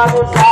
Thank you.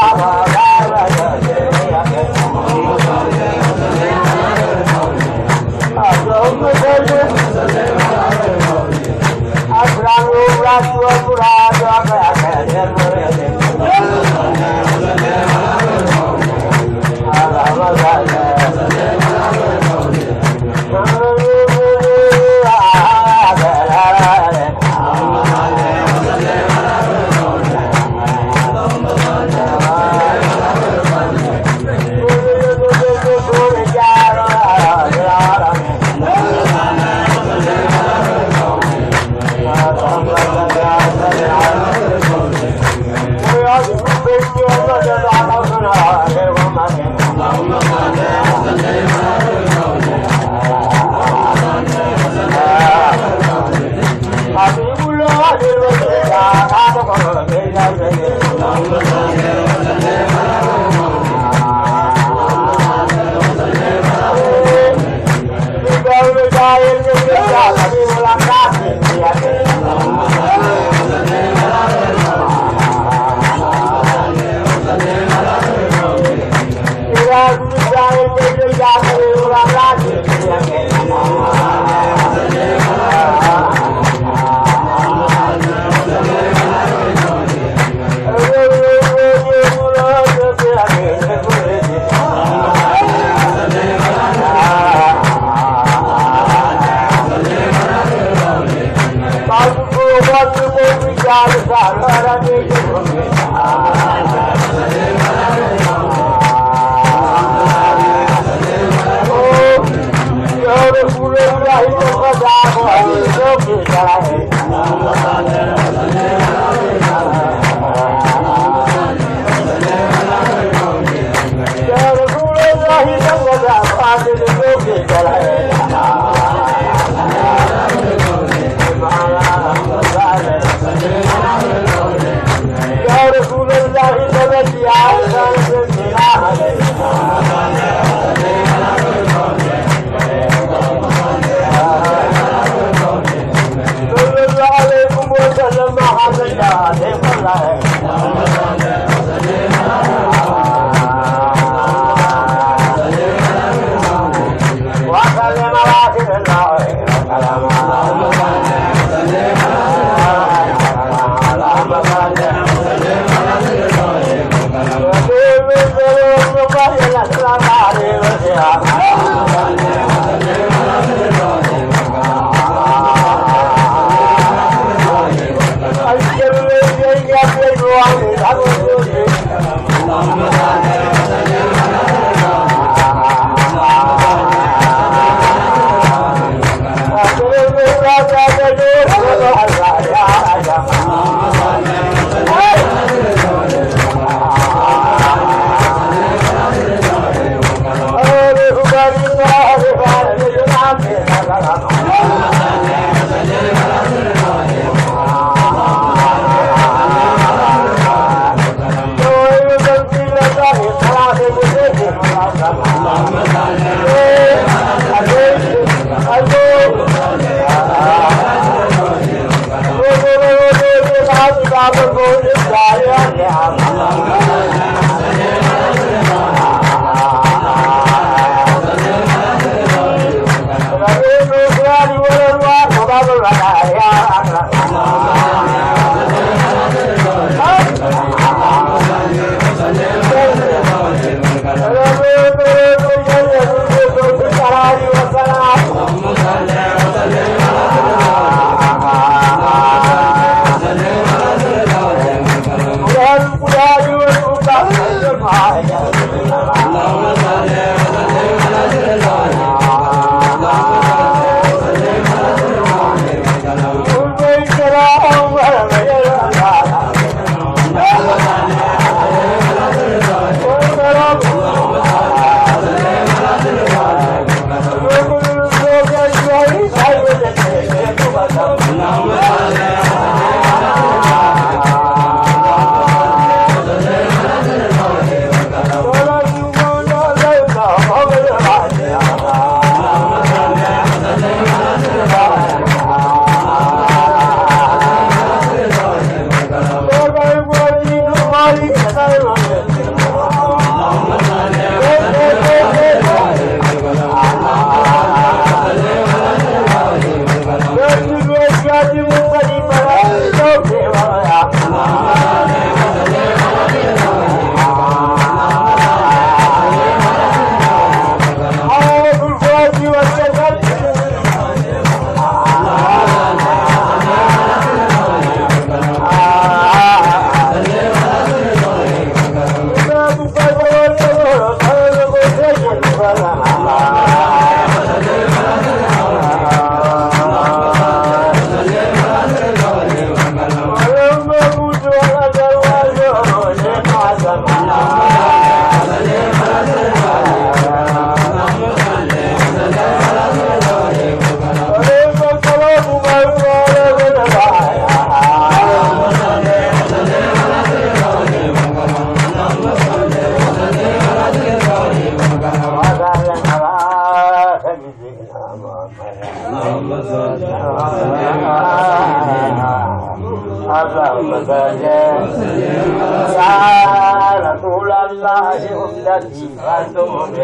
رسول الله أمتي فأنتم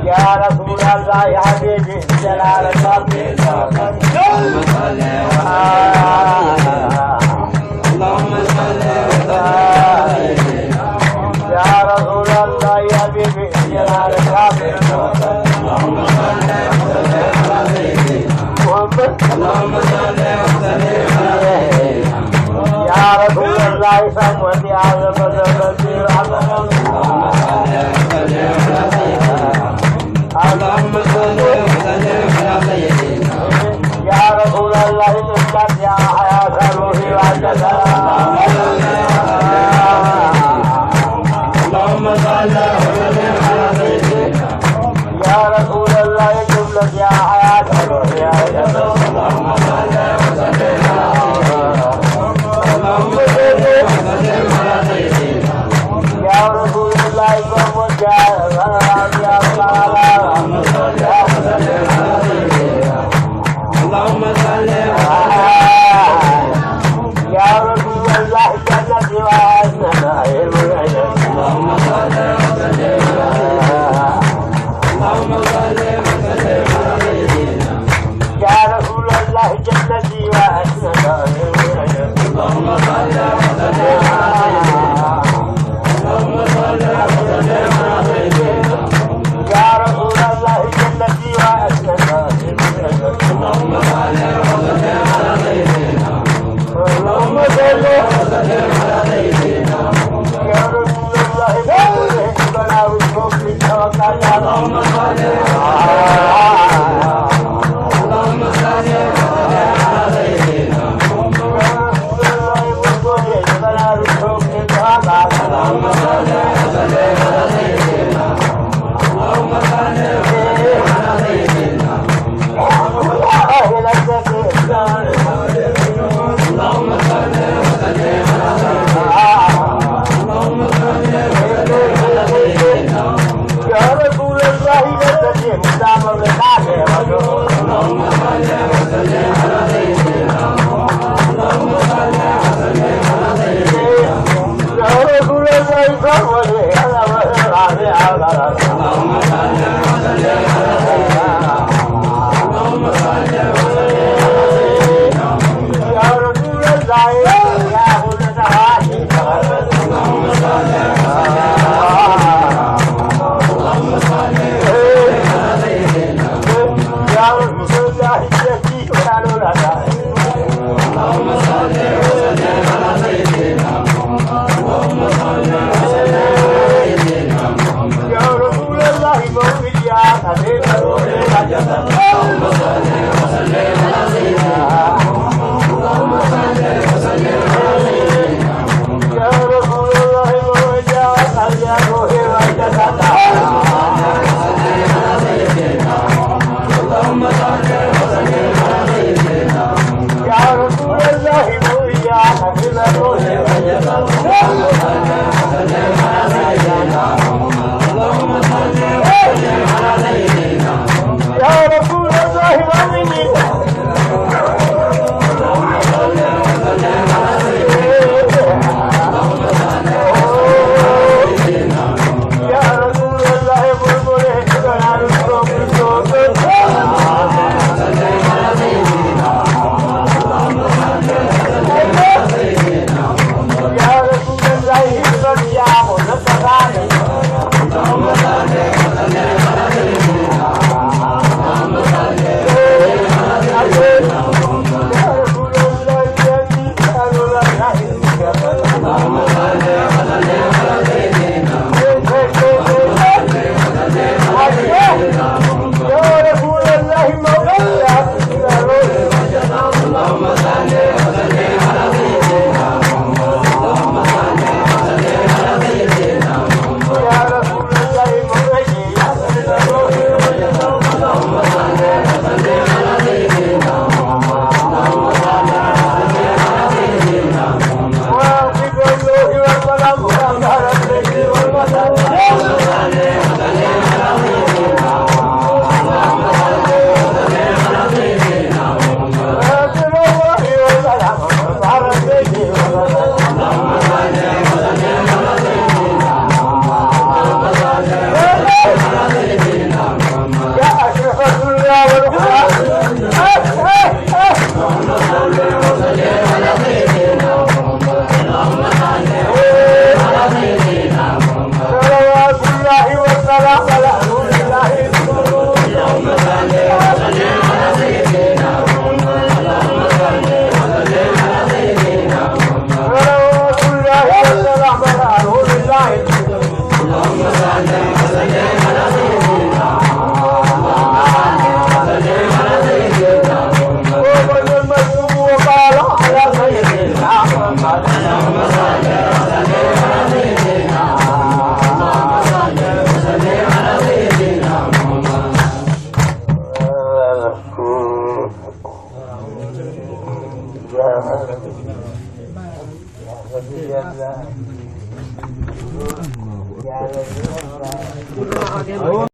يا رسول الله يا حبيبي جلال ربي اللهم صل يا رسول الله يا حبيبي جلال ربي اللهم صل اللهم صل وسلم عليه يا رسول الله صلواتي على رسول اللهم صل وسلم على سيدنا يا رسول الله انك يا حياة روحي وجسد اللهم صل وسلم على سيدنا يا رسول الله انك يا حياة روحي وجسد اللهم صل وسلم اللهم صل وسلم على سيدنا يا رسول الله صلواتي على اللهم صل وسلم على سيدنا اللهم صل يا رسول الله جنتي وعزنا اللهم صل وسلم اللهم صل وسلم على سيدنا يا رسول الله جنتي وعزنا اللهم صل وسلم على سيدنا اللهم صل وسلم على سيدنا يا رسول الله جنتي وعزنا اللهم صل وسلم على سيدنا اللهم صل وسلم على سيدنا يا رسول الله بنا وشوفي توكلنا اللهم صل اللهم صل وسلم على سيدنا يا رسول الله بنا وشوفي توكلنا اللهم صل وسلم على سيدنا اللهم صل وسلم على سيدنا اللهم صل وسلم على سيدنا اللهم صل وسلم على سيدنا يا رسول الله الذي مدام الرقاب اللهم صل وسلم على سيدنا اللهم صل وسلم على سيدنا يا رسول الله صلى الله عليه وسلم اللهم صل وسلم على سيدنا اللهم صل وسلم على سيدنا يا رسول الله يا ولد عاشق اللهم صل وسلم اللهم صل وسلم على سيدنا يا رسول الله الذي كانوا لنا اللهم صل وسلم على سيدنا اللهم صل وسلم على سيدنا يا رسول الله مولاي يا حبيب روح الجسد اللهم صل وسلم على سيدنا اللهم صل وسلم على سيدنا يا رسول الله مولاي يا حبيب روح الجسد اللهم صل وسلم على سيدنا يا رسول الله مولاي يا حبيب روح الجسد اللهم صل وسلم على سيدنا اللهم صل وسلم على سيدنا يا رسول الله يا